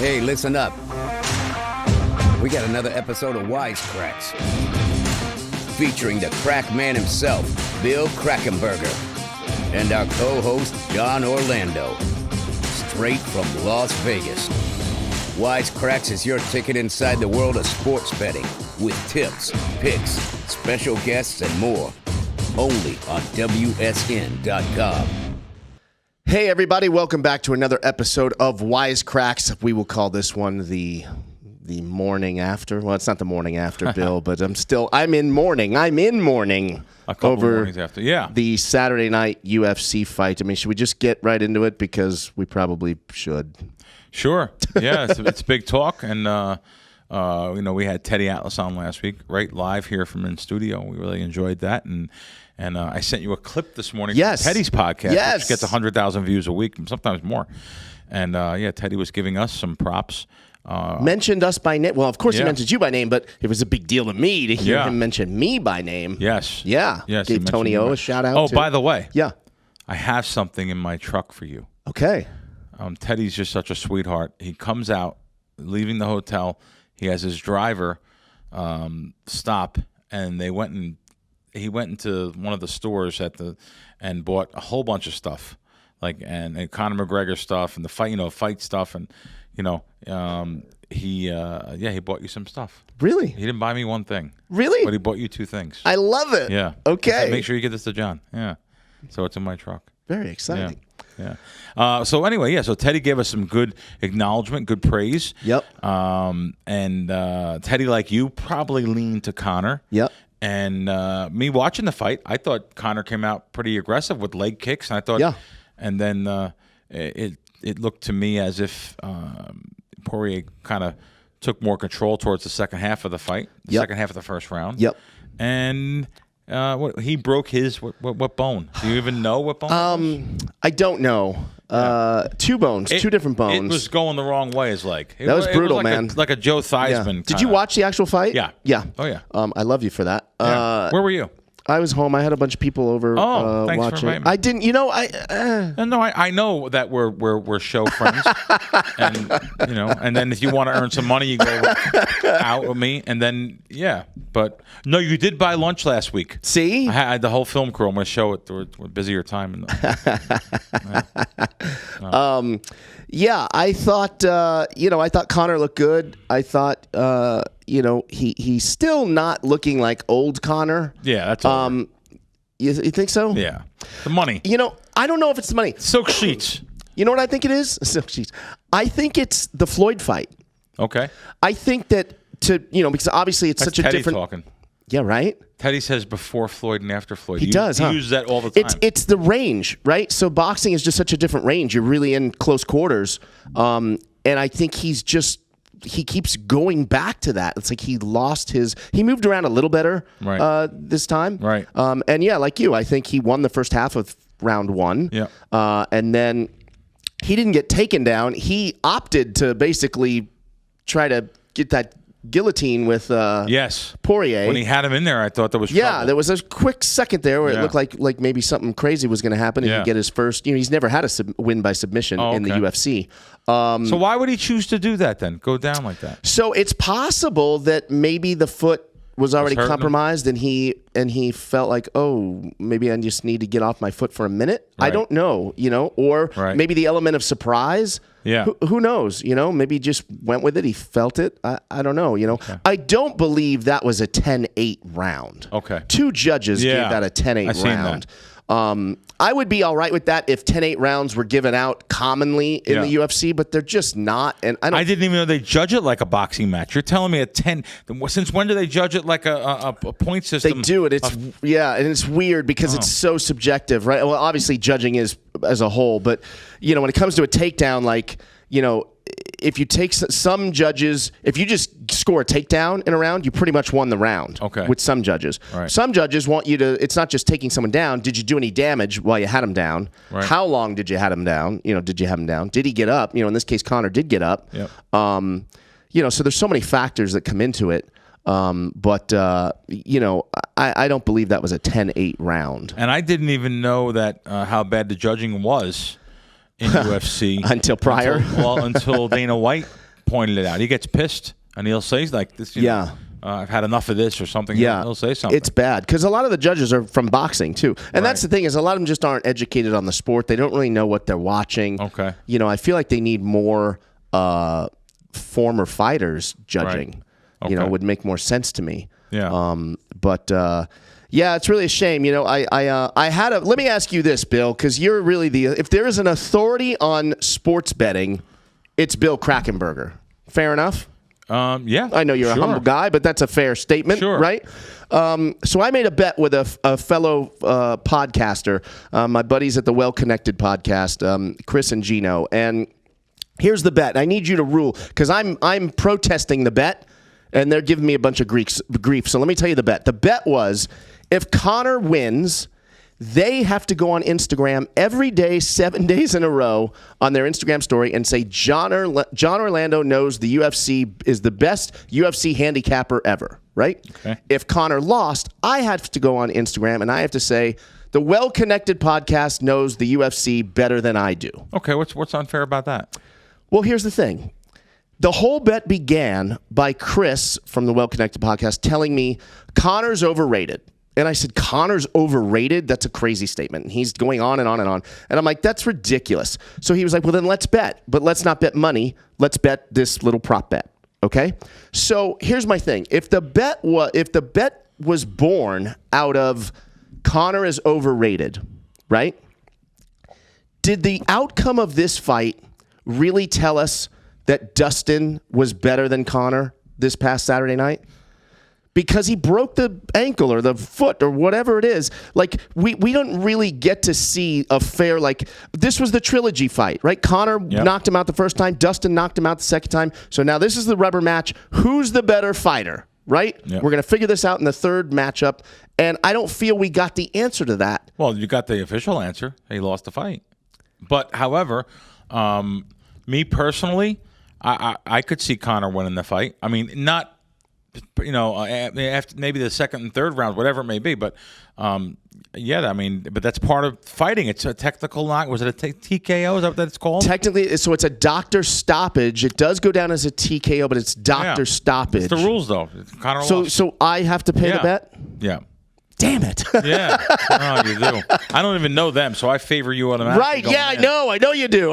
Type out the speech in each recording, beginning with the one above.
Hey, listen up. We got another episode of Kracks, featuring the Krack man himself, Bill Krackenberger, and our co-host, John Orlando, straight from Las Vegas. Kracks is your ticket inside the world of sports betting, with tips, picks, special guests, and more. Only on WSN.com. Hey everybody, welcome back to another episode of Kracks. We will call this one the morning after. Well, it's not the morning after, Bill, but I'm in mourning. A couple over mornings after, yeah. The Saturday night UFC fight. I mean, should we just get right into it? Because we probably should. Sure. Yeah, it's big talk, and we had Teddy Atlas on last week, right live here from in studio. We really enjoyed that, and I sent you a clip this morning from Teddy's podcast, which gets 100,000 views a week, sometimes more. And Teddy was giving us some props. Mentioned us by name. Well, of course he mentioned you by name, but it was a big deal to me to hear him mention me by name. Yes. Yeah. Yes. Gave Tony O a shout out. Oh, too. by the way. Yeah. I have something in my truck for you. Okay. Teddy's just such a sweetheart. He comes out, leaving the hotel. He has his driver stop, and he went into one of the stores and bought a whole bunch of stuff, and Conor McGregor stuff and the fight stuff, and he bought you some stuff. Really? He didn't buy me one thing. Really? But he bought you two things. I love it. Yeah. Okay. Make sure you get this to John. Yeah. So it's in my truck. Very exciting. Yeah. So Teddy gave us some good acknowledgement, good praise. Yep. And Teddy, like you, probably leaned to Conor. Yep. And me watching the fight, I thought Conor came out pretty aggressive with leg kicks, and I thought, and then it looked to me as if Poirier kind of took more control towards the second half of the fight, second half of the first round. Yep. And he broke his what bone? Do you even know what bone? I don't know. Two bones, two different bones. It was going the wrong way. His leg. That was brutal, like man. Like a Joe Theismann. Yeah. Did you watch the actual fight? Yeah. Yeah. Oh yeah. I love you for that. Yeah. Where were you? I was home. I had a bunch of people over thanks watching. for inviting me. I didn't. I know that we're show friends, and then if you want to earn some money, you go out with me, and then But no, you did buy lunch last week. See, I had the whole film crew. I'm going to show it. We're busier time. I thought I thought Conor looked good. I thought he's still not looking like old Conor. Yeah, that's all. You think so? Yeah, the money. I don't know if it's the money. Silk sheets. You know what I think it is? Silk sheets. I think it's the Floyd fight. Okay. I think that because obviously it's That's such a Teddy different. Talking. Yeah, right. Teddy says before Floyd and after Floyd. He does. He uses that all the time. It's the range, right? So boxing is just such a different range. You're really in close quarters, and I think he keeps going back to that. It's like he moved around a little better this time, right? And like you, I think he won the first half of round one. Yeah, and then he didn't get taken down. He opted to basically try to get that guillotine with Poirier. When he had him in there, I thought there was trouble. There was a quick second there where it looked like maybe something crazy was going to happen and he'd get his first. He's never had a win by submission in the UFC. So why would he choose to do that then? Go down like that? So it's possible that maybe the foot was already compromised and he felt like, oh, maybe I just need to get off my foot for a minute. Right. I don't know, or maybe the element of surprise. Yeah. Who knows? Maybe he just went with it. He felt it. I don't know. Okay. I don't believe that was a 10-8 round. Okay. Two judges gave that a 10-8 round. I would be all right with that if 10-8 rounds were given out commonly in the UFC, but they're just not. And I didn't even know they judge it like a boxing match. You're telling me a 10. Since when do they judge it like a point system? They do it. And it's weird because it's so subjective, right? Well, obviously judging is as a whole, but when it comes to a takedown, if you take some judges, if you just score a takedown in a round, you pretty much won the round. Okay. With some judges. Right. Some judges want you to, it's not just taking someone down. Did you do any damage while you had him down? Right. How long did you have him down? Did you have him down? Did he get up? In this case, Conor did get up. Yep. So there's so many factors that come into it. But I don't believe that was a 10-8 round. And I didn't even know that how bad the judging was in UFC until prior. Until Dana White pointed it out. He gets pissed, and he'll say like this. You know, I've had enough of this or something. Yeah. He'll say something. It's bad because a lot of the judges are from boxing too. And that's the thing is a lot of them just aren't educated on the sport. They don't really know what they're watching. Okay. You know, I feel like they need more former fighters judging. Okay. You know, would make more sense to me. Yeah. Yeah, it's really a shame. You know, I had a. Let me ask you this, Bill, because you're really if there is an authority on sports betting, it's Bill Krackenberger. Fair enough. Yeah. I know you're a humble guy, but that's a fair statement, right? So I made a bet with a fellow podcaster, my buddies at the Well Connected podcast, Chris and Gino, and here's the bet. I need you to rule because I'm protesting the bet, and they're giving me a bunch of grief. So let me tell you the bet. The bet was if Conor wins, they have to go on Instagram every day, 7 days in a row on their Instagram story and say, John Orlando knows the UFC is the best UFC handicapper ever, right? Okay. If Conor lost, I have to go on Instagram and I have to say, the Well Connected podcast knows the UFC better than I do. Okay, what's unfair about that? Well, here's the thing. The whole bet began by Chris from the Well Connected podcast telling me Conor's overrated. And I said, Conor's overrated? That's a crazy statement. And he's going on and on and on. And I'm like, that's ridiculous. So he was like, well, then let's bet. But let's not bet money. Let's bet this little prop bet. Okay? So here's my thing. If the bet was born out of Conor is overrated, right? Did the outcome of this fight really tell us that Dustin was better than Conor this past Saturday night? Because he broke the ankle or the foot or whatever it is. Like, we don't really get to see a fair, like, this was the trilogy fight, right? Conor knocked him out the first time. Dustin knocked him out the second time. So now this is the rubber match. Who's the better fighter, right? Yep. We're going to figure this out in the third matchup. And I don't feel we got the answer to that. Well, you got the official answer. He lost the fight. But, however, me personally, I could see Conor winning the fight. I mean, not... after maybe the second and third round, whatever it may be, but but that's part of fighting. It's a technical knock. Was it a TKO? Is that what that's called? Technically, so it's a doctor stoppage. It does go down as a TKO, but it's doctor stoppage. It's the rules, though. Conor lost. So I have to pay the bet? Yeah. Damn it. Yeah. Oh, you do. I don't even know them, so I favor you automatically. Right. Yeah, I know you do.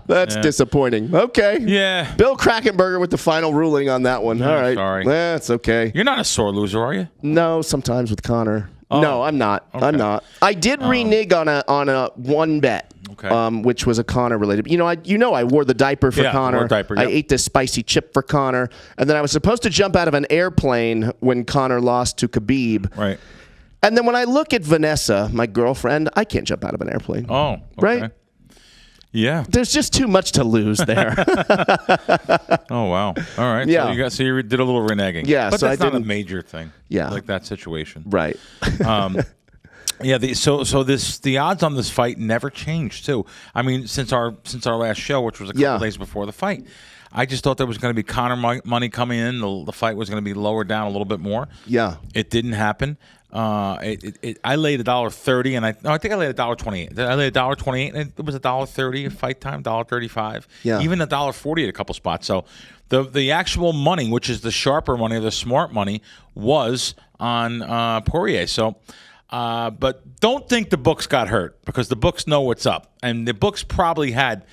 That's disappointing. Okay. Yeah. Bill Krackenberger with the final ruling on that one. All right. Sorry. That's okay. You're not a sore loser, are you? No, sometimes with Conor. Oh. No, I'm not. Okay. I'm not. I did renege on a one bet. Okay. Which was a Conor related. I wore the diaper for Conor. Wore diaper, I ate this spicy chip for Conor, and then I was supposed to jump out of an airplane when Conor lost to Khabib. Right. And then when I look at Vanessa, my girlfriend, I can't jump out of an airplane. Oh, okay. Right? Yeah. There's just too much to lose there. Oh, wow. All right. Yeah. So you did a little reneging. Yeah. But so that's I not a didn't, major thing. Yeah. Like that situation. Right. Yeah. The odds on this fight never changed too. I mean, since our last show, which was a couple days before the fight, I just thought there was going to be Conor money coming in. The fight was going to be lowered down a little bit more. Yeah. It didn't happen. I laid $1.30, and I think I laid $1.28. I laid $1.28, and it was $1.30 at fight time, $1.35. Yeah. Even $1.40 at a couple spots. So the actual money, which is the sharper money or the smart money, was on Poirier. So, but don't think the books got hurt because the books know what's up, and the books probably had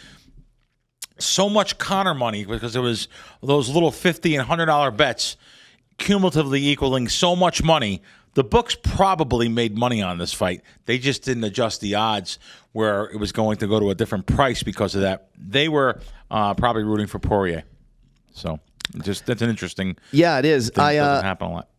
so much Conor money because it was those little $50 and $100 bets cumulatively equaling so much money. The books probably made money on this fight. They just didn't adjust the odds where it was going to go to a different price because of that. They were probably rooting for Poirier. So that's an interesting. Yeah, it is. Doesn't happen a lot.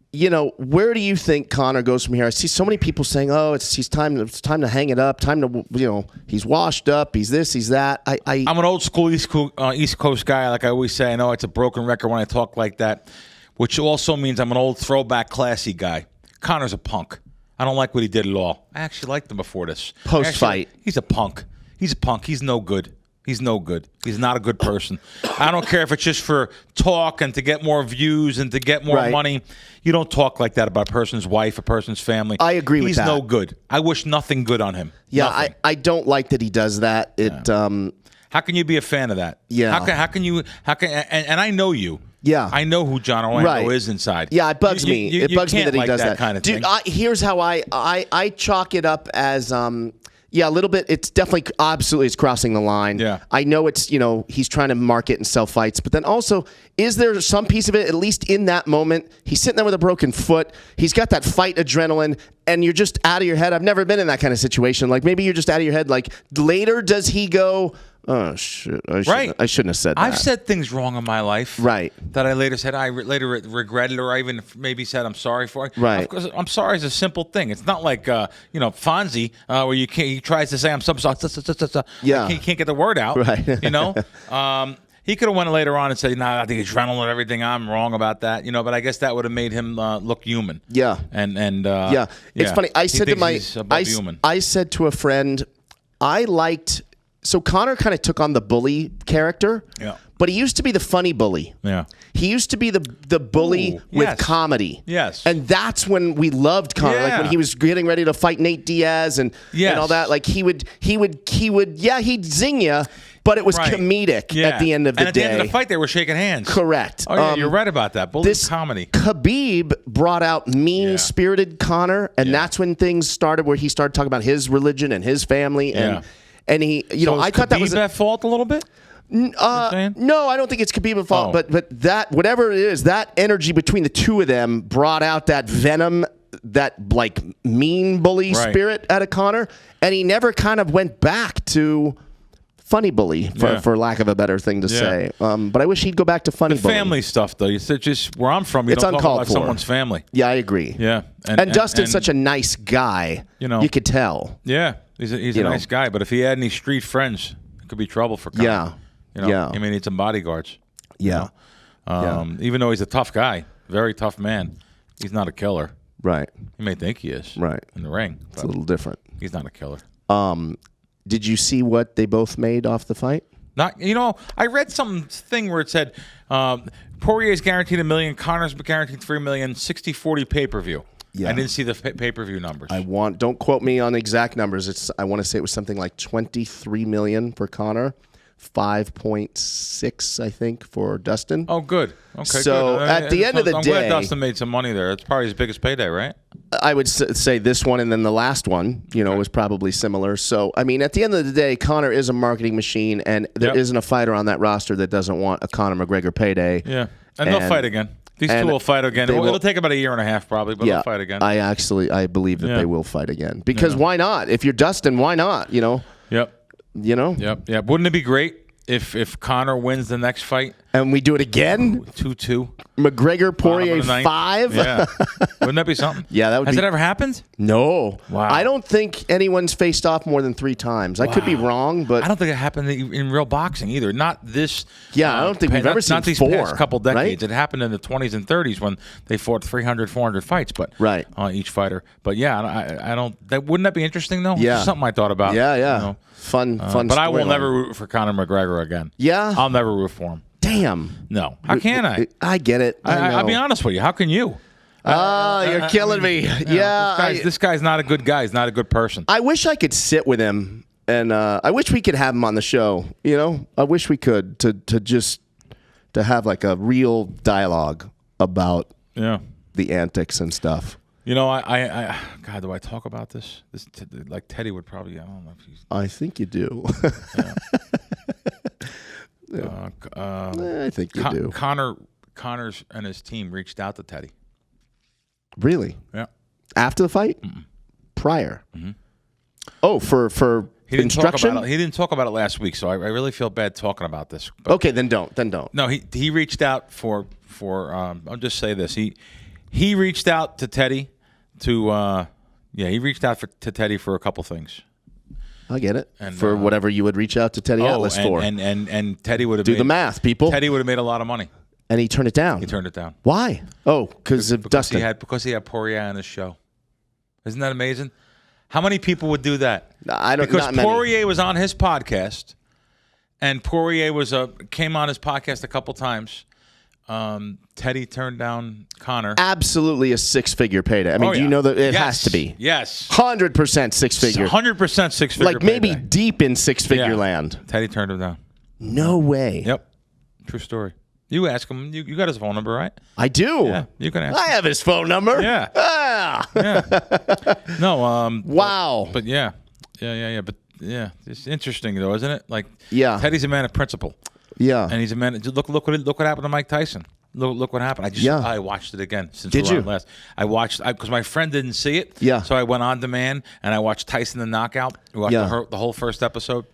Where do you think Conor goes from here? I see so many people saying, "Oh, it's time to hang it up. Time to he's washed up. He's this. He's that." I'm an old school East Coast guy. Like I always say, I know it's a broken record when I talk like that, which also means I'm an old throwback classy guy. Conor's a punk. I don't like what he did at all. I actually liked him before this. Post-fight. He's a punk. He's no good. He's no good. He's not a good person. I don't care if it's just for talk and to get more views and to get more money. You don't talk like that about a person's wife, a person's family. I agree with that. He's no good. I wish nothing good on him. Yeah, I don't like that he does that. How can you be a fan of that? Yeah. How can you? And I know you. Yeah. I know who John Orlando is inside. Yeah, it bugs me. It bugs me that he does that kind of Dude, thing. Here's how I chalk it up as a little bit. It's definitely absolutely it's crossing the line. Yeah. I know it's he's trying to market and sell fights, but then also is there some piece of it, at least in that moment, he's sitting there with a broken foot. He's got that fight adrenaline, and you're just out of your head. I've never been in that kind of situation. Like maybe you're just out of your head. Like later, does he go? Oh shit! I shouldn't have said that. I've said things wrong in my life, right? That I later said I later regretted, or I even maybe said I'm sorry for it. Right? Because I'm sorry is a simple thing. It's not like Fonzie, where you can't. He tries to say I'm so sorry. Yeah, he can't get the word out. Right? He could have went later on and said, "Nah, I think adrenaline and everything. I'm wrong about that." But I guess that would have made him look human. Yeah. And It's funny. I said to I said to a friend, I liked. So Conor kind of took on the bully character, but he used to be the funny bully. Yeah, he used to be the bully with comedy. Yes, and that's when we loved Conor. Like when he was getting ready to fight Nate Diaz and all that. Like he'd zing you, but it was comedic at the end of the day. And at the end of the fight, they were shaking hands. Correct. Oh yeah, you're right about that. Bully comedy. Khabib brought out mean-spirited Conor, and that's when things started. Where he started talking about his religion and his family and. And he, I thought that was at fault a little bit. No, I don't think it's Khabib at fault. But that whatever it is, that energy between the two of them brought out that venom, that like mean bully spirit out of Conor, and he never kind of went back to funny bully for lack of a better thing to say. But I wish he'd go back to funny bully. Family stuff though. You said just where I'm from, it's don't talk uncalled about for. Someone's family. Yeah, I agree. Yeah, and Dustin's such a nice guy. You could tell. Yeah. He's a nice guy, but if he had any street friends, it could be trouble for Conor. He may need some bodyguards. Yeah. Even though he's a tough guy, very tough man, he's not a killer. Right. You may think he is. Right. In the ring. It's a little different. He's not a killer. Did you see what they both made off the fight? I read something where it said Poirier's guaranteed $1 million, Conor's guaranteed $3 million, 60-40 pay-per-view. Yeah. I didn't see the pay-per-view numbers. Don't quote me on exact numbers. I want to say it was something like $23 million for Conor, 5.6 I think for Dustin. Oh, good. Okay. So good. At the end of the day, I'm glad Dustin made some money there. It's probably his biggest payday, right? I would say this one and then the last one, was probably similar. So I mean, at the end of the day, Conor is a marketing machine, and there isn't a fighter on that roster that doesn't want a Conor McGregor payday. Yeah, and they'll fight again. These two will fight again. It'll take about a year and a half probably, but they'll fight again. I believe that they will fight again. Because why not? If you're Dustin, why not? Yep. Yep. Wouldn't it be great if Conor wins the next fight? And we do it again? 2-2. McGregor, Poirier, 5? Yeah. Wouldn't that be something? Yeah, that would Has it ever happened? No. Wow. I don't think anyone's faced off more than 3 times. I could be wrong, but I don't think it happened in real boxing either. Not this. Yeah, I don't think we've ever seen not these 4, past couple decades. Right? It happened in the 20s and 30s when they fought 300, 400 fights, but each fighter. But yeah, I don't. Wouldn't that be interesting though? Yeah, something I thought about. Yeah. Fun. But I will never root for Conor McGregor again. Yeah, I'll never root for him. Damn. No. How can I? I get it. I'll be honest with you. How can you? You're killing me. This guy's not a good guy. He's not a good person. I wish I could sit with him, and I wish we could have him on the show. I wish we could to have like a real dialogue about the antics and stuff. God, do I talk about this? Like Teddy would probably. I don't know if he's. I think you do. I think you do. Connor's and his team reached out to Teddy. Really? Yeah. After the fight? Mm-mm. Prior? Mm-hmm. Oh, for instruction? He didn't talk about it last week, so I really feel bad talking about this. But okay, then don't. No, he reached out for I'll just say this. He reached out to Teddy to Teddy for a couple things. I get it. And, for whatever you would reach out to Teddy Atlas for. And Teddy would have do the math, people. Teddy would have made a lot of money. And he turned it down. Why? Oh, because of Dustin. Because he had Poirier on his show. Isn't that amazing? How many people would do that? Because Poirier was on his podcast, and Poirier came on his podcast a couple times. Teddy turned down Conor. Absolutely a six-figure payday. I mean, do you know that it has to be? Yes. 100% six-figure. 100% six-figure Like maybe payday. deep in six-figure land. Teddy turned him down. No way. Yep. True story. You ask him. You got his phone number, right? I do. Yeah, you can ask him. I have his phone number. Yeah. Ah. Yeah. No. Wow. But yeah. But yeah, it's interesting though, isn't it? Like, Yeah. Teddy's a man of principle. Yeah. And he's a man. Look what happened to Mike Tyson. Look what happened. I watched it again since Did we were you? on last. I watched because my friend didn't see it. Yeah. So I went on demand and I watched Tyson the Knockout. We watched the whole first episode,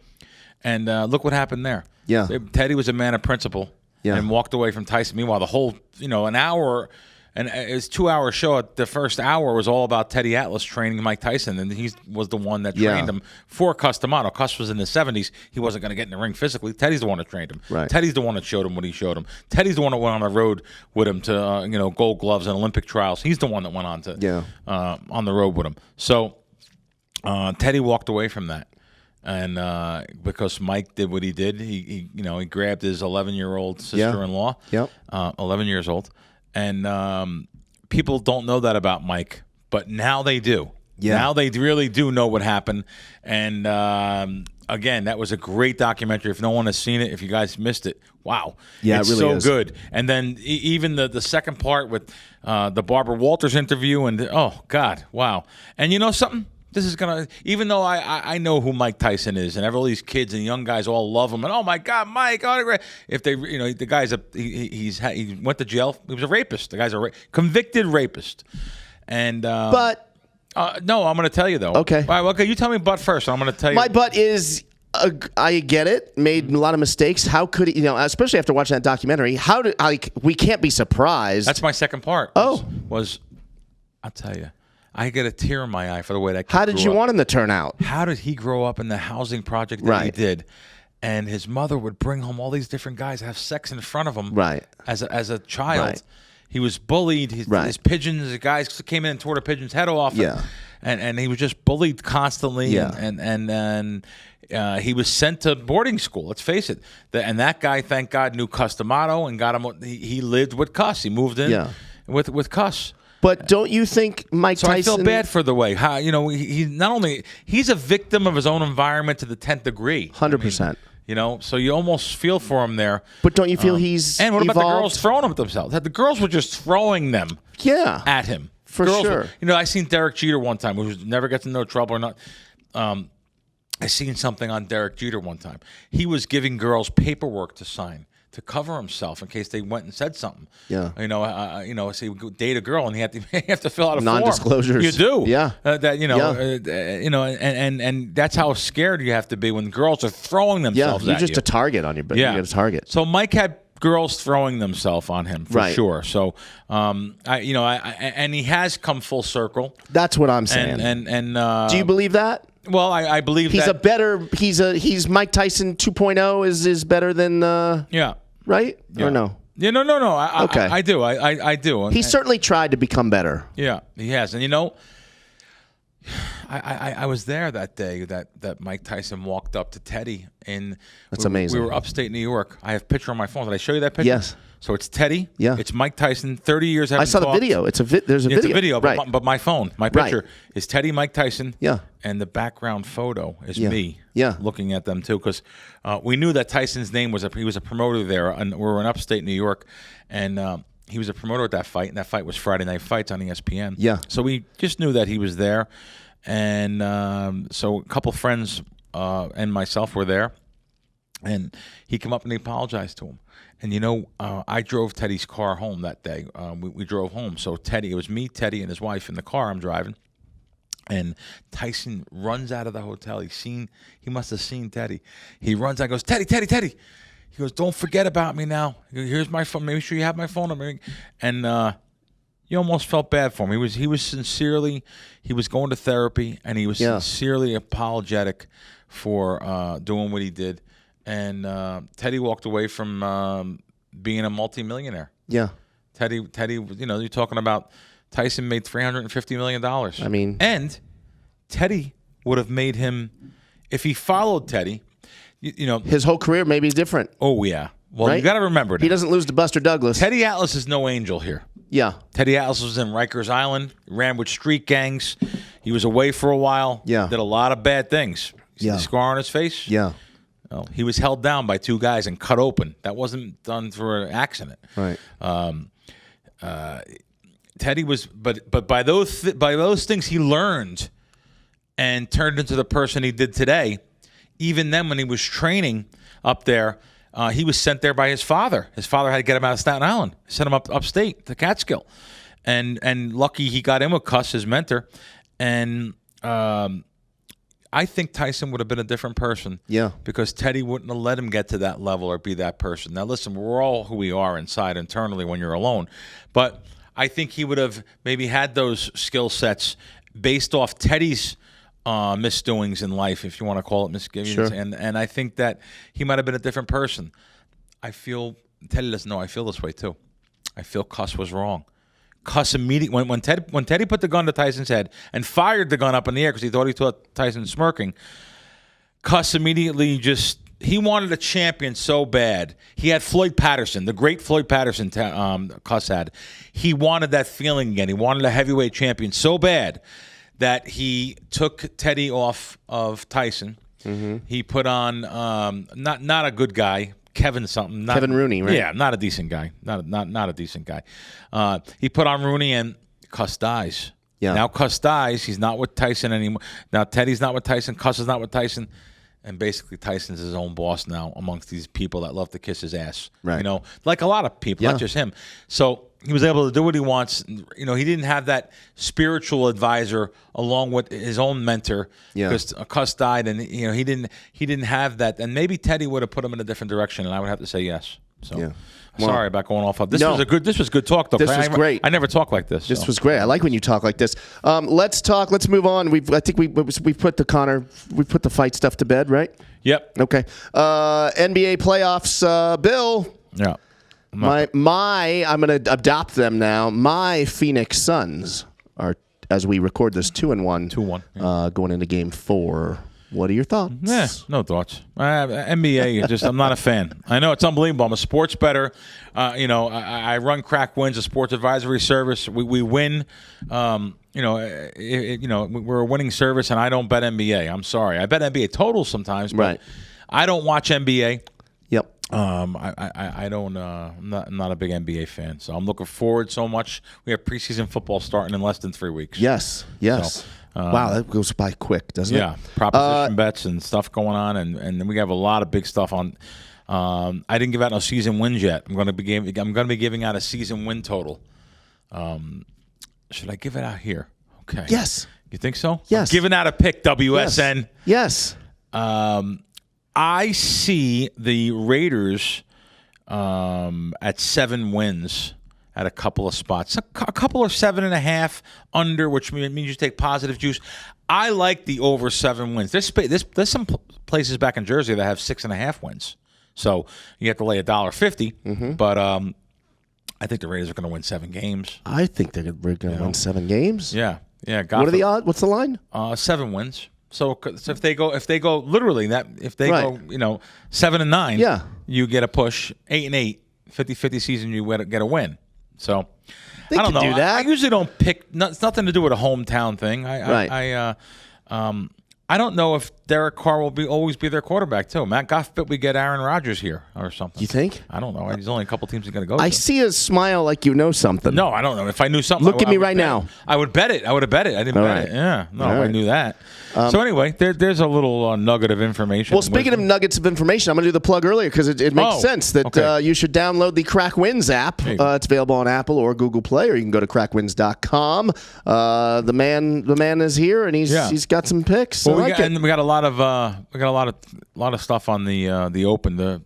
and look what happened there. Yeah. Teddy was a man of principle. Yeah. And walked away from Tyson. Meanwhile, the whole an hour. And it was a 2-hour show. The first hour was all about Teddy Atlas training Mike Tyson, and he was the one that trained him for Cus D'Amato. Cus was in the 70s. He wasn't going to get in the ring physically. Teddy's the one that trained him. Right. Teddy's the one that showed him what he showed him. Teddy's the one that went on the road with him to Gold Gloves and Olympic trials. He's the one that went on to on the road with him. So Teddy walked away from that. And because Mike did what he did, he grabbed his 11-year-old sister-in-law, 11 years old. And people don't know that about Mike, but now they do. Yeah. Now they really do know what happened. And, again, that was a great documentary. If no one has seen it, if you guys missed it, wow. Yeah, it's it really so is. good. And then even the second part with the Barbara Walters interview, and oh, God, wow. And you know something? This is going to, even though I know who Mike Tyson is, and all these kids and young guys all love him, and oh my God, Mike, if they, the guy's he went to jail. He was a rapist. The guy's a convicted rapist. And, but, no, I'm going to tell you though. Okay. All right, okay, you tell me butt first, and I'm going to tell you. My butt is, I get it, made a lot of mistakes. How could he, especially after watching that documentary, we can't be surprised. That's my second part. I'll tell you. I get a tear in my eye for the way that kid How did you want him to turn out? How did he grow up in the housing project that he did? And his mother would bring home all these different guys, have sex in front of him as a child. Right. He was bullied. His pigeons, the guys came in and tore the pigeon's head off. And he was just bullied constantly. Yeah. And he was sent to boarding school. Let's face it. And that guy, thank God, knew Cus D'Amato and got him. He lived with Cus. He moved in with Cus. But don't you think Mike Tyson... I feel bad for the way how he not only he's a victim of his own environment to the 10th degree. 100%. So you almost feel for him there. But don't you feel he's and what evolved? About the girls throwing them at themselves? The girls were just throwing them at him. For girls sure. Were, I seen Derek Jeter one time, who never gets in no trouble or not. I seen something on Derek Jeter one time. He was giving girls paperwork to sign to cover himself in case they went and said something. Yeah. Say we date a girl and he have to fill out a non-disclosures. You do. Yeah. And that's how scared you have to be when girls are throwing themselves at you. You're just a target on your back. Yeah. You got a target. So Mike had girls throwing themselves on him for sure. So, and he has come full circle. That's what I'm saying. And do you believe that? Well, I believe he's he's Mike Tyson 2.0 is better than right? Yeah. Or no? Yeah, no. I do. I do. He certainly tried to become better. Yeah, he has. And I was there that day that Mike Tyson walked up to Teddy, and that's amazing. We were upstate New York. I have a picture on my phone. Did I show you that picture? Yes. So it's Teddy. Yeah. It's Mike Tyson. 30 years. I saw the video. There's a video. It's a video, right. but my phone, my picture is Teddy, Mike Tyson. Yeah. And the background photo is me. Yeah. Looking at them too, because we knew that Tyson's name he was a promoter there, and we were in upstate New York, and he was a promoter at that fight, and that fight was Friday Night Fights on ESPN. Yeah. So we just knew that he was there, and so a couple friends and myself were there, and he came up and he apologized to him. And I drove Teddy's car home that day. We drove home. So it was me, Teddy, and his wife in the car. I'm driving. And Tyson runs out of the hotel. He must have seen Teddy. He runs out and goes, Teddy. He goes, don't forget about me now. Here's my phone. Make sure you have my phone number. And you almost felt bad for him. He was going to therapy, and he was sincerely apologetic for doing what he did. And Teddy walked away from being a multimillionaire. Yeah. Teddy, you're talking about Tyson made $350 million. I mean. And Teddy would have made him, if he followed Teddy, his whole career may be different. Oh, yeah. Well, right? you got to remember that. He doesn't lose to Buster Douglas. Teddy Atlas is no angel here. Yeah. Teddy Atlas was in Rikers Island, ran with street gangs. He was away for a while. Yeah. Did a lot of bad things. See the scar on his face? Yeah. Well, he was held down by 2 guys and cut open. That wasn't done for an accident. Right. Teddy was, but by those things he learned and turned into the person he did today. Even then, when he was training up there, he was sent there by his father. His father had to get him out of Staten Island, sent him upstate to Catskill, and lucky he got in with Cuss, his mentor, and I think Tyson would have been a different person. Yeah. Because Teddy wouldn't have let him get to that level or be that person. Now, listen, we're all who we are inside internally when you're alone. But I think he would have maybe had those skill sets based off Teddy's misdoings in life, if you want to call it misgivings. Sure. And I think that he might have been a different person. Teddy doesn't know I feel this way too. I feel Cuss was wrong. Cuss immediately when Teddy put the gun to Tyson's head and fired the gun up in the air because he thought Tyson smirking, Cuss immediately he wanted a champion so bad. He had Floyd Patterson, the great Floyd Patterson Cuss had. He wanted that feeling again. He wanted a heavyweight champion so bad that he took Teddy off of Tyson. Mm-hmm. He put on not a good guy. Kevin Rooney, right? Yeah, not a decent guy. Not a decent guy. He put on Rooney and Cuss dies. Yeah. Now Cuss dies. He's not with Tyson anymore. Now Teddy's not with Tyson. Cuss is not with Tyson. And basically Tyson's his own boss now amongst these people that love to kiss his ass. Right. You know, like a lot of people, not just him. So he was able to do what he wants. You know, he didn't have that spiritual advisor along with his own mentor because Cuss died, and you know he didn't have that. And maybe Teddy would have put him in a different direction, and I would have to say yes. So sorry about going off. This was good talk though. This was great. I never talk like this. This was great. I like when you talk like this. Let's move on. I think we put the fight stuff to bed, right? Yep. Okay. NBA playoffs, Bill. Yeah. I'm going to adopt them now. My Phoenix Suns are, as we record this, 2-1. 2-1. Yeah. Going into Game 4. What are your thoughts? Yeah, no thoughts. NBA, I'm not a fan. I know it's unbelievable. I'm a sports bettor. I run Krack Wins, a sports advisory service. We win. We're a winning service, and I don't bet NBA. I'm sorry. I bet NBA totals sometimes, but I don't watch NBA. Yep. I don't. I'm not a big NBA fan, so I'm looking forward so much. We have preseason football starting in less than 3 weeks. Yes. So, wow, that goes by quick, doesn't it? Yeah, proposition bets and stuff going on, and we have a lot of big stuff on. I didn't give out no season wins yet. I'm going to be giving out a season win total. Should I give it out here? Okay. Yes. You think so? Yes. I'm giving out a pick, WSN. Yes. I see the Raiders at 7 wins at a couple of spots. A couple of 7.5 under, which means you take positive juice. I like the over 7 wins. There's some places back in Jersey that have 6.5 wins. So you have to lay $1.50. Mm-hmm. But I think the Raiders are going to win 7 games. I think they're going to win 7 games. Yeah. What are the odds? What's the line? 7 wins. So if they go literally that, if they go 7-9, you get a push. 8-8, 50-50 season, you get a win. So they I don't know. Do that. I usually don't pick. It's nothing to do with a hometown thing. I don't know if Derek Carr will always be their quarterback too. Matt Goff, but we get Aaron Rodgers here or something. You think? I don't know. There's only a couple teams he's going to go. I see a smile like you know something. No, I don't know. If I knew something, look at me right now. I would bet it. I would have bet it. I didn't bet it. Yeah, no, I knew that. So anyway, there's a little nugget of information. Well, speaking of nuggets of information, I'm going to do the plug earlier because it makes sense that you should download the Krack Wins app. It's available on Apple or Google Play, or you can go to crackwins.com. The man is here, and he's got some picks. So well, we got a lot of stuff on the Open.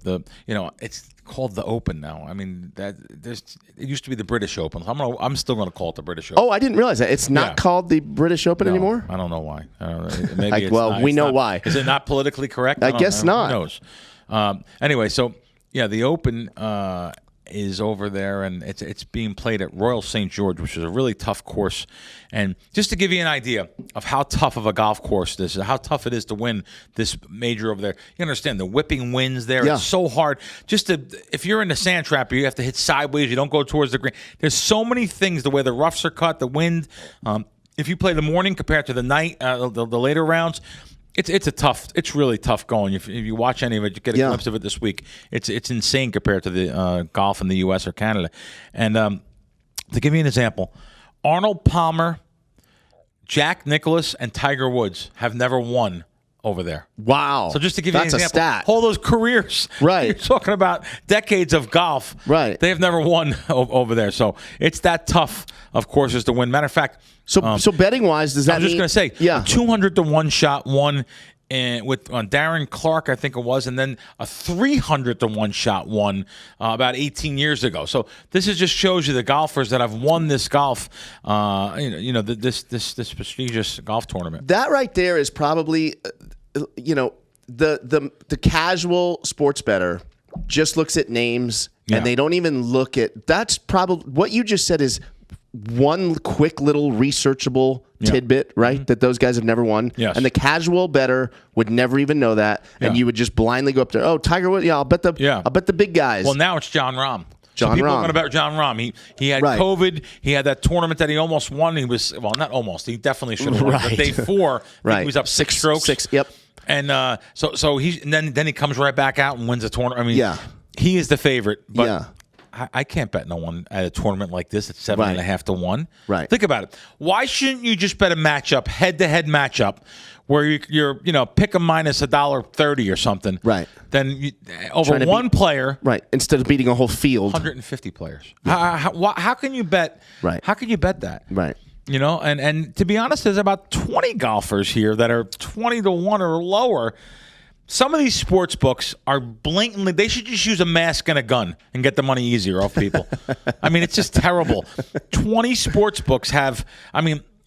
It's called the Open now. I mean, it used to be the British Open. I'm still going to call it the British Open. Oh, I didn't realize that. It's not called the British Open anymore? I don't know why. Maybe we know why. Is it not politically correct? I guess not. Who knows? Anyway, so, the Open, is over there, and it's being played at Royal St. George, which is a really tough course. And just to give you an idea of how tough of a golf course this is, how tough it is to win this major over there, you understand the whipping winds there. It's so hard. If you're in the sand trap, you have to hit sideways. You don't go towards the green. There's so many things, the way the roughs are cut, the wind. If you play the morning compared to the night, the later rounds, it's really tough going. If you watch any of it, you get a glimpse of it this week. It's insane compared to the golf in the U.S. or Canada. And to give you an example, Arnold Palmer, Jack Nicklaus, and Tiger Woods have never won over there. Wow. So just to give you an example, a stat. all those careers. Right. You're talking about decades of golf. Right. They have never won over there. So it's that tough, of course, is to win. Matter of fact. So betting wise, does that I was just going to say, yeah, 200-1 shot won with Darren Clark, I think it was, and then a 300-1 shot won about 18 years ago. So this just shows you the golfers that have won this golf, this prestigious golf tournament. That right there is probably, the casual sports bettor just looks at names and they don't even look at. That's probably what you just said is one quick little researchable tidbit, right? That those guys have never won. Yes. And the casual bettor would never even know that. And you would just blindly go up there. Oh, Tiger Woods. Yeah, I'll bet the big guys. Well, now it's John Rahm. People are going to bet John Rahm. He had COVID. He had that tournament that he almost won. He was, well, not almost. He definitely should have won. But day 4, I think he was up 6 strokes. Yep. And so he then he comes right back out and wins the tournament. I mean, he is the favorite. But I can't bet no one at a tournament like this at 7.5-1. Right. Think about it. Why shouldn't you just bet a matchup, head-to-head matchup, where you're pick a minus $1.30 or something? Right. Then over one player. Right. Instead of beating a whole field. 150 players. How can you bet? Right. How can you bet that? Right. And to be honest, there's about 20 golfers here that are 20-1 or lower. Some of these sports books are blatantly, they should just use a mask and a gun and get the money easier off people. I mean, it's just terrible. 20 sports books have,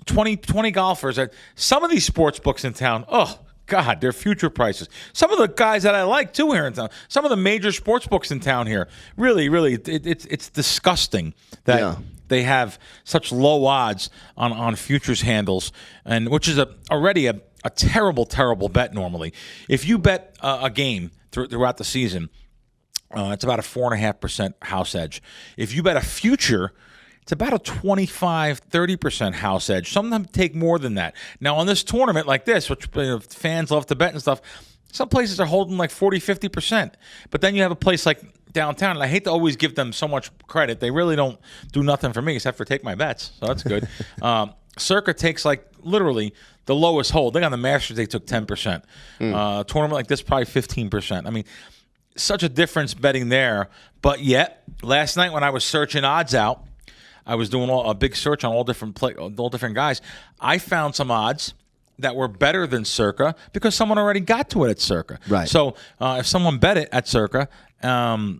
20 golfers. Some of these sports books in town, oh, God, they're future prices. Some of the guys that I like, too, here in town, some of the major sports books in town here, really, it's disgusting that they have such low odds on futures handles, and which is already a terrible, terrible bet normally. If you bet a game throughout the season, it's about a 4.5% house edge. If you bet a future, it's about a 25-30% house edge. Some of them take more than that. Now, on this tournament like this, which fans love to bet and stuff, some places are holding like circa. But then you have a place like downtown, and I hate to always give them so much credit. They really don't do nothing for me except for take my bets, so that's good. Circa takes like literally the lowest hold. They got the Masters, they took 10%. Tournament like this, probably 15%. I mean, such a difference betting there. But yet, last night when I was searching odds out, I was doing a big search on all different guys. I found some odds that were better than Circa because someone already got to it at Circa. Right. So if someone bet it at Circa, So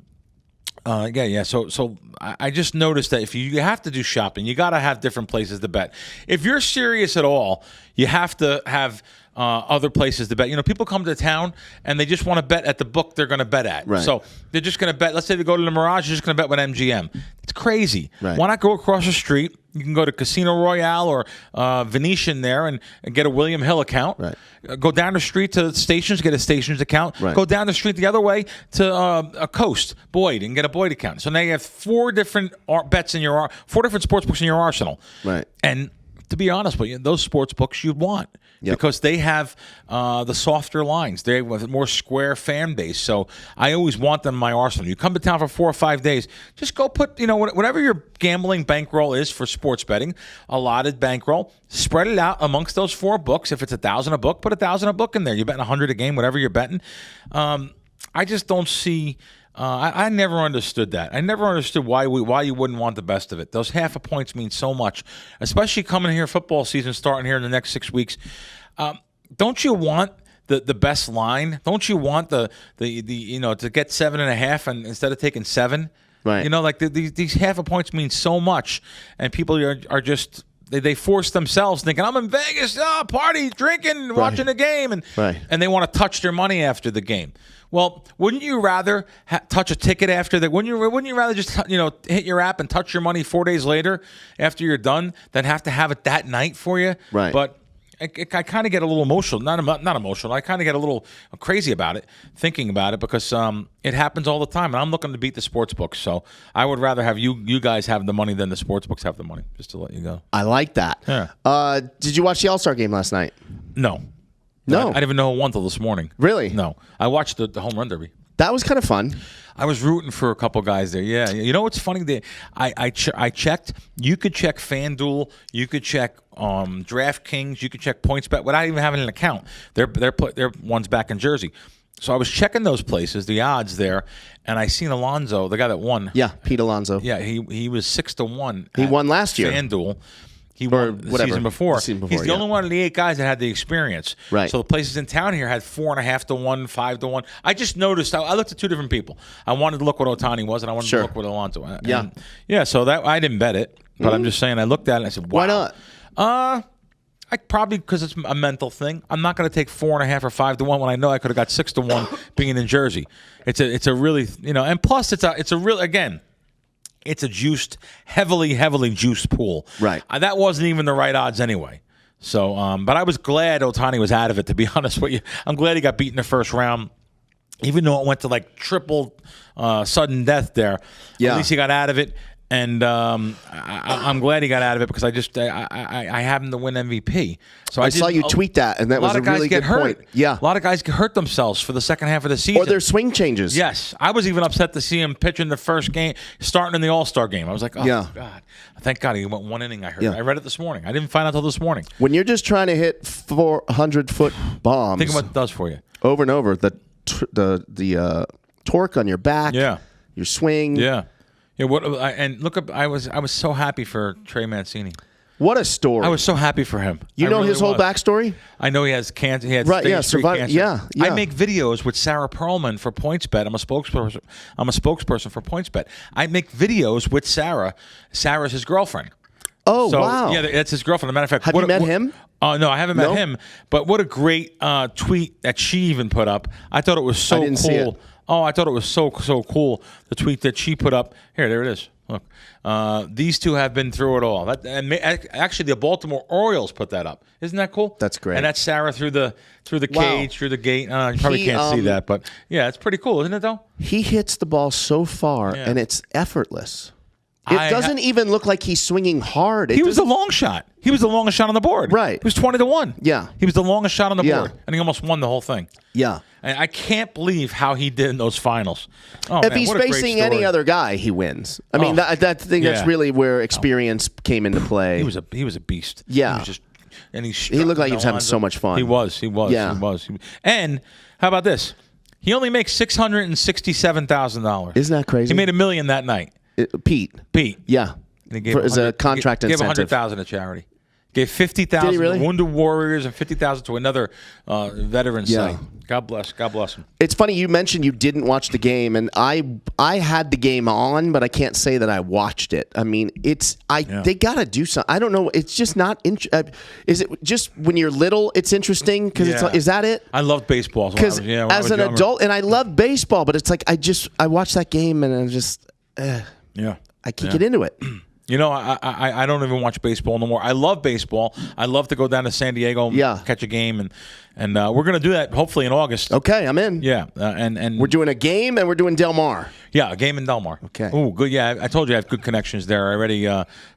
I just noticed that if you have to do shopping, you got to have different places to bet. If you're serious at all, you have to have other places to bet. People come to town and they just want to bet at the book they're going to bet at. Right. So they're just going to bet. Let's say they go to the Mirage, they're just going to bet with MGM. It's crazy. Right. Why not go across the street? You can go to Casino Royale or Venetian there and get a William Hill account. Right. Go down the street to Stations, get a Stations account. Right. Go down the street the other way to a Coast, Boyd, and get a Boyd account. So now you have 4 different bets in 4 different sports books in your arsenal. Right. And to be honest with you, those sports books you'd want. Yep. Because they have the softer lines. They have a more square fan base. So I always want them in my arsenal. You come to town for 4 or 5 days, just go put, whatever your gambling bankroll is for sports betting, allotted bankroll, spread it out amongst those 4 books. If it's $1,000 a book, put $1,000 a book in there. You're betting $100 a game, whatever you're betting. I just don't see. I never understood that. I never understood why you wouldn't want the best of it. Those half a points mean so much, especially coming here, football season starting here in the next 6 weeks. Don't you want the best line? Don't you want the to get 7.5 and instead of taking 7? Right. These half a points mean so much, and people are just they force themselves thinking, I'm in Vegas, party, drinking, watching the game, and they want to touch their money after the game. Well, wouldn't you rather touch a ticket after that? Wouldn't you rather just hit your app and touch your money 4 days later after you're done than have to have it that night for you? Right. But I kind of get a little emotional. Not emotional. I kind of get a little crazy about it, thinking about it, because it happens all the time, and I'm looking to beat the sports books. So I would rather have you guys have the money than the sports books have the money. Just to let you go. I like that. Yeah. Did you watch the All-Star game last night? No. No. I didn't even know who won till this morning. Really? No. I watched the home run derby. That was kind of fun. I was rooting for a couple guys there. Yeah. You know what's funny? I checked. You could check FanDuel. You could check DraftKings. You could check PointsBet without even having an account. They're ones back in Jersey. So I was checking those places, the odds there, and I seen Alonso, the guy that won. Yeah, Pete Alonso. Yeah, he was 6-1. He won last year. FanDuel. He won the season before. He's the only one of the 8 guys that had the experience. Right. So the places in town here had 4.5 to 1, 5 to 1. I just noticed. I looked at 2 different people. I wanted to look what Ohtani was, and I wanted to look what Alonso was. Yeah. So that I didn't bet it, but I'm just saying. I looked at it and I said, "Wow." Why not? I probably because it's a mental thing. I'm not going to take 4.5 or 5 to 1 when I know I could have got 6 to 1 being in Jersey. It's a really and plus it's a real again. It's a heavily juiced pool. Right. That wasn't even the right odds anyway. So, but I was glad Ohtani was out of it, to be honest with you. I'm glad he got beat in the first round, even though it went to like triple sudden death there. Yeah. At least he got out of it. And I'm glad he got out of it because I have him to win MVP. So I saw you tweet that, and that was a really good point. Yeah, a lot of guys get hurt themselves for the second half of the season, or their swing changes. Yes, I was even upset to see him pitching the first game, starting in the All-Star game. I was like, oh God, thank God he went 1 inning. I heard. I read it this morning. I didn't find out until this morning. When you're just trying to hit 400-foot bombs, think of what it does for you over and over. The torque on your back. Yeah, your swing. Yeah. Yeah, and look up. I was so happy for Trey Mancini. What a story! I was so happy for him. You know his whole backstory. I know he has cancer. He had stage 3 cancer. Yeah. I make videos with Sarah Perlman for PointsBet. I'm a spokesperson for PointsBet. I make videos with Sarah. Sarah's his girlfriend. Oh, wow! Yeah, that's his girlfriend. As a matter of fact, have you met him? No, I haven't met him. But what a great tweet that she even put up. I thought it was so cool. See it. Oh, I thought it was so cool, the tweet that she put up. There it is. Look, these two have been through it all. Actually, the Baltimore Orioles put that up. Isn't that cool? That's great. And that's Sarah through the cage, through the gate. You probably can't see that, but yeah, it's pretty cool, isn't it, though? He hits the ball so far, and it's effortless. It doesn't even look like he's swinging hard. He was the long shot. He was the longest shot on the board. Right. He was 20 to 1. Yeah. He was the longest shot on the board, and he almost won the whole thing. Yeah. And I can't believe how he did in those finals. Oh, if he's facing any other guy, he wins. I mean, that's really where experience came into play. He was a beast. Yeah. He was just, and he looked like he was having so much fun. He was. Yeah. He was. And how about this? He only makes $667,000. Isn't that crazy? He made $1 million that night. Pete. And Yeah. he gave as a contract incentive. Gave $100,000 to charity. Gave $50,000 really? to Wounded Warriors and $50,000 to another veteran site. God bless him. It's funny you mentioned you didn't watch the game, and I had the game on, but I can't say that I watched it. I mean, they got to do something. I don't know. It's just not. Is it just when you're little? It's interesting because is that it? I loved baseball because as an adult, and I love baseball, but it's like I watched that game and I just I can't get into it. You know, I don't even watch baseball no more. I love baseball. I love to go down to San Diego and catch a game, and we're going to do that hopefully in August. Okay, I'm in. Yeah, and we're doing a game and we're doing Del Mar. Yeah, a game in Del Mar. Okay. Oh, good. Yeah, I told you I have good connections there. I already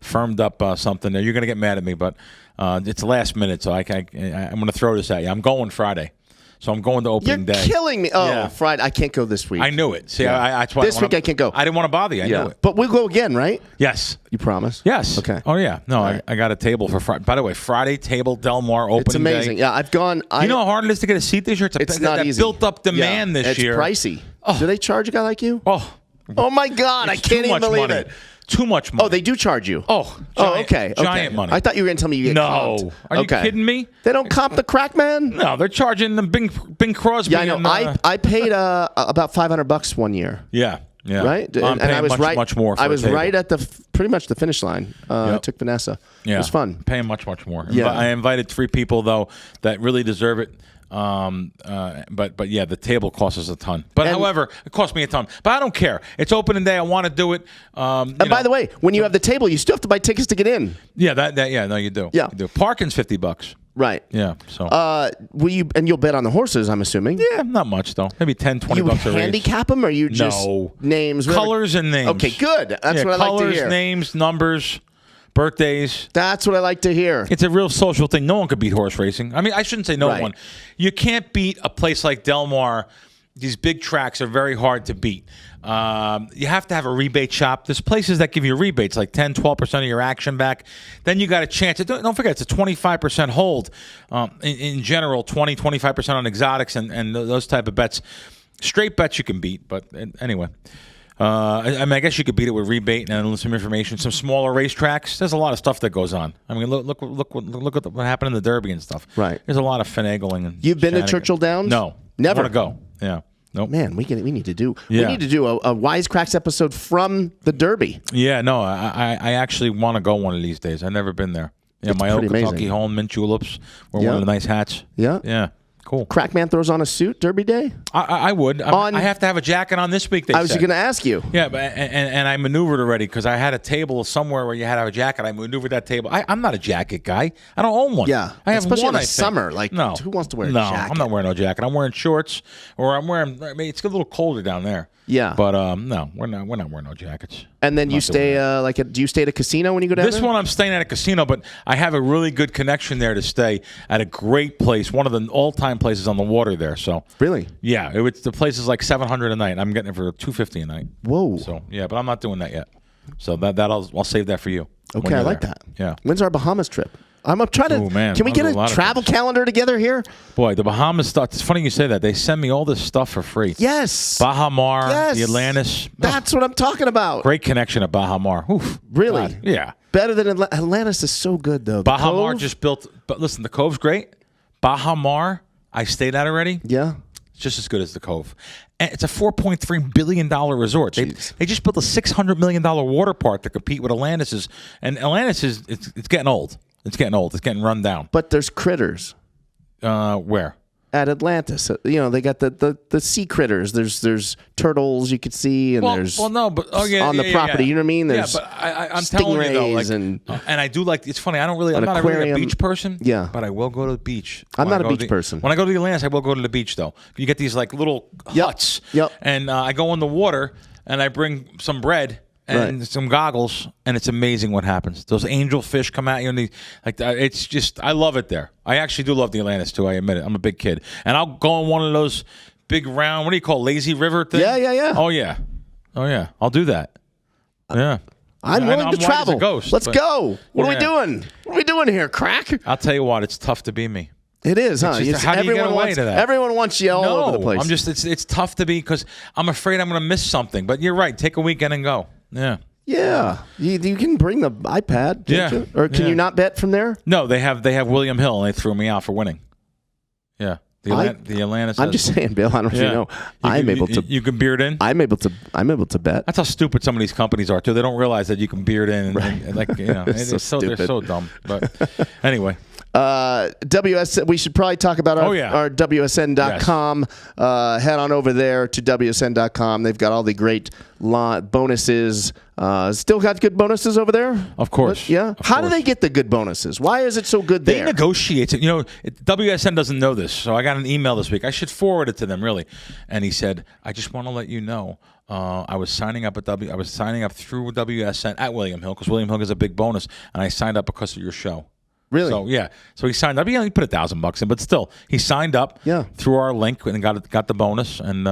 firmed up something there. You're going to get mad at me, but it's last minute, so I'm going to throw this at you. I'm going Friday. So I'm going to opening day. You're killing me. Oh, Friday. I can't go this week. I knew it. See, that's why this week I can't go. I didn't want to bother you. I knew it. But we'll go again, right? Yes. You promise? Yes. Okay. Oh, yeah. No, I got a table for Friday. By the way, Friday table, Del Mar, opening day. It's amazing. Yeah, I've gone. You know how hard it is to get a seat this year? It's not easy. Built-up demand this year. It's pricey. Oh. Do they charge a guy like you? Oh my God. I can't even believe it. Too much money. Oh, they do charge you. Okay. Giant money. I thought you were going to tell me you get comped. Are you kidding me? They don't comp the Krack, man? No, they're charging the Bing Crosby. Yeah, I know. I paid about $500 one year. Yeah. Yeah. Right? I'm and I was much more for I was a table. right at pretty much the finish line. I took Vanessa. Yeah. It was fun. Paying much more. Yeah. I invited 3 people though that really deserve it. But yeah, the table costs us a ton. But however, it cost me a ton. But I don't care. It's opening day. I want to do it. And by the way, when you have the table, you still have to buy tickets to get in. Yeah, no, you do. Yeah. You do. Parking's $50. Right. Yeah. So. You'll bet on the horses, I'm assuming. Yeah, not much though. Maybe 10, 20 you bucks a race. handicap them, or you just names, colors and names? Okay, good. That's what I like to colors, hear. names, numbers, birthdays. That's what I like to hear. It's a real social thing. No one could beat horse racing. I mean, I shouldn't say no one. You can't beat a place like Del Mar. These big tracks are very hard to beat. You have to have a rebate shop. There's places that give you rebates, like 10, 12% of your action back. Then you got a chance. Don't forget, it's a 25% hold. In general, 20, 25% on exotics and those type of bets. Straight bets you can beat, but anyway. I guess you could beat it with rebate and some information. Some smaller racetracks. There's a lot of stuff that goes on. I mean, look at what happened in the Derby and stuff. Right. There's a lot of finagling. And You've been to Churchill Downs? No, never. I want to go. Yeah. Nope. Man, we need to do a Wisecracks episode from the Derby. Yeah. No, I actually want to go one of these days. I've never been there. Yeah, my old Kentucky home, mint juleps, wear one of the nice hats. Yeah. Yeah. Cool. Crackman throws on a suit Derby day? I would. I have to have a jacket on this week, I was going to ask you. Yeah, but and I maneuvered already because I had a table somewhere where you had to have a jacket. I maneuvered that table. I'm not a jacket guy. I don't own one. Yeah. I have especially one, in the summer. Like, no. Who wants to wear a jacket? No, I'm not wearing no jacket. I'm wearing shorts, or I'm wearing. I mean, it's a little colder down there. Yeah. But no, we're not wearing no jackets. And then you stay do you stay at a casino when you go down there? This one I'm staying at a casino, but I have a really good connection there to stay at a great place, one of the all-time places on the water there. So really, yeah, the place is like $700 a night. I'm getting it for $250 a night. Whoa. So yeah, but I'm not doing that yet. So I'll save that for you. Okay, I like that. Yeah. When's our Bahamas trip? I'm trying to. Ooh, man. Can we get a travel calendar together here? Boy, the Bahamas stuff. It's funny you say that. They send me all this stuff for free. Yes. Baha Mar, Yes. the Atlantis. That's what I'm talking about. Great connection at Baha Mar. Oof. Really? God. Yeah. Better than Atlantis is so good though. Baha Mar just built. But listen, the Cove's great. Baha Mar, I stayed at already. Yeah. It's just as good as the Cove. And it's a $4.3 billion resort. They just built a $600 million water park to compete with Atlantis. And Atlantis it's getting old. It's getting old. It's getting run down. But there's critters. Where? At Atlantis, they got the sea critters. There's turtles you could see, and there's on the property. You know what I mean? There's but I'm telling you though, like, and I do like. It's funny. I'm not really a beach person. Yeah, but I will go to the beach. I'm not a beach person. When I go to the Atlantis, I will go to the beach though. You get these like little huts. Yep. And I go in the water and I bring some bread and some goggles, and it's amazing what happens. Those angel fish come at you, and it's just, I love it there. I actually do love the Atlantis too. I admit it. I'm a big kid, and I'll go on one of those big round. What do you call lazy river thing? Yeah. Oh yeah. I'll do that. Yeah. I'm willing to travel. Let's go. What are we doing? What are we doing here, Krack? I'll tell you what. It's tough to be me. It is, huh? How do you get away to that? Everyone wants you all over the place. I'm just. It's tough to be because I'm afraid I'm going to miss something. But you're right. Take a weekend and go. Yeah. Yeah. You can bring the iPad, can't you? Or can you not bet from there? No, they have William Hill, and they threw me out for winning. Yeah. The Atlantis. I'm just saying, Bill. I don't know if you know. I'm able to. You can beard in. I'm able to bet. That's how stupid some of these companies are too. They don't realize that you can beard in, and like they're so dumb. But anyway. WS. We should probably talk about our WSN.com. Yes. Head on over there to WSN.com. They've got all the great bonuses. Still got good bonuses over there? Of course. How do they get the good bonuses? Why is it so good there? They negotiate it. WSN doesn't know this, so I got an email this week. I should forward it to them, really. And he said, I just want to let you know, I was signing up through WSN at William Hill, because William Hill is a big bonus, and I signed up because of your show. Really? So yeah. So he signed up. He put $1,000 in, but still, he signed up through our link and got the bonus. And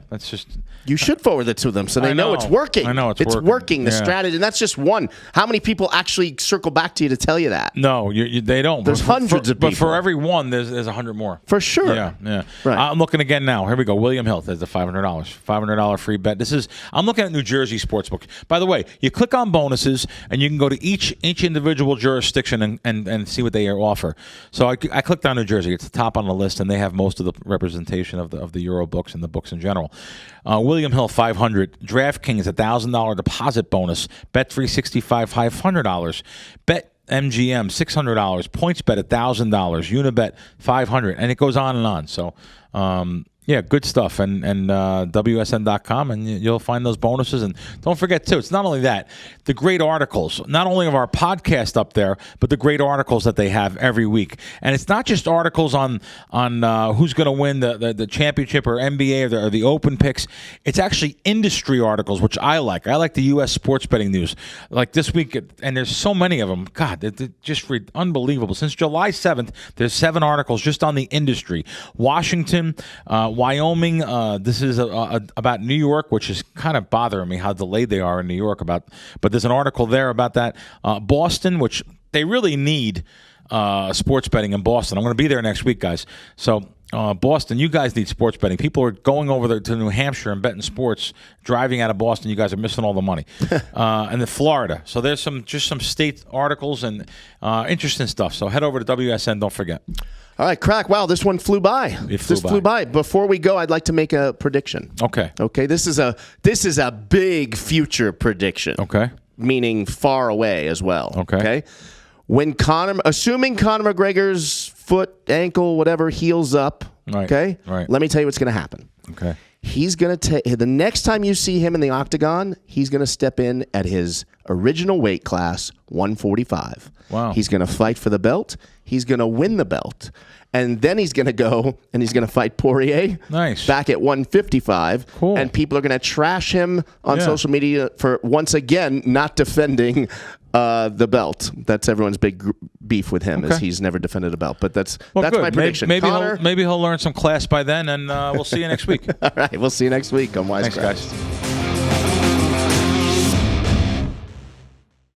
that's just. You should forward it to them so they know it's working. I know it's working. The strategy, and that's just one. How many people actually circle back to you to tell you that? No, they don't. There's hundreds of people. But for every one, there's 100 more. For sure. Yeah. Right. I'm looking again now. Here we go. William Hill. There's the $500 free bet. I'm looking at New Jersey Sportsbook. By the way, you click on bonuses and you can go to each individual jurisdiction and see what they offer. So I clicked on New Jersey. It's the top on the list, and they have most of the representation of the Euro books and the books in general. general. William Hill, $500. DraftKings, $1,000 deposit bonus. Bet365, $500. BetMGM, $600. PointsBet, $1,000. Unibet, $500. And it goes on and on. So, yeah, good stuff. And WSN.com, and you'll find those bonuses. And don't forget, too, it's not only that, the great articles, not only of our podcast up there, but the great articles that they have every week. And it's not just articles on who's going to win the championship or NBA or the open picks. It's actually industry articles, which I like. I like the U.S. sports betting news. Like this week, and there's so many of them. God, they're just unbelievable. Since July 7th, there's 7 articles just on the industry. Washington, Wyoming, this is about New York, which is kind of bothering me how delayed they are in New York but there's an article there about that. Boston, which they really need sports betting in Boston. I'm going to be there next week, guys. So Boston, you guys need sports betting. People are going over there to New Hampshire and betting sports, driving out of Boston. You guys are missing all the money. And then Florida. So there's some state articles and interesting stuff. So head over to WSN. Don't forget. All right, Krack. Wow, this one flew by. Flew by. Before we go, I'd like to make a prediction. Okay. Okay. This is a big future prediction. Okay. Meaning far away as well. Okay. When assuming Conor McGregor's foot, ankle, whatever heals up. Right. Okay. Right. Let me tell you what's going to happen. Okay. He's going to take the next time you see him in the octagon, he's going to step in at his original weight class, 145. Wow. He's going to fight for the belt. He's going to win the belt. And then he's going to go and he's going to fight Poirier. Nice. Back at 155. Cool. And people are going to trash him on social media for, once again, not defending the belt. That's everyone's big beef with him, is he's never defended a belt. But that's my prediction. Maybe he'll learn some class by then, and we'll see you next week. All right. We'll see you next week on Wise Thanks, Kracks. guys.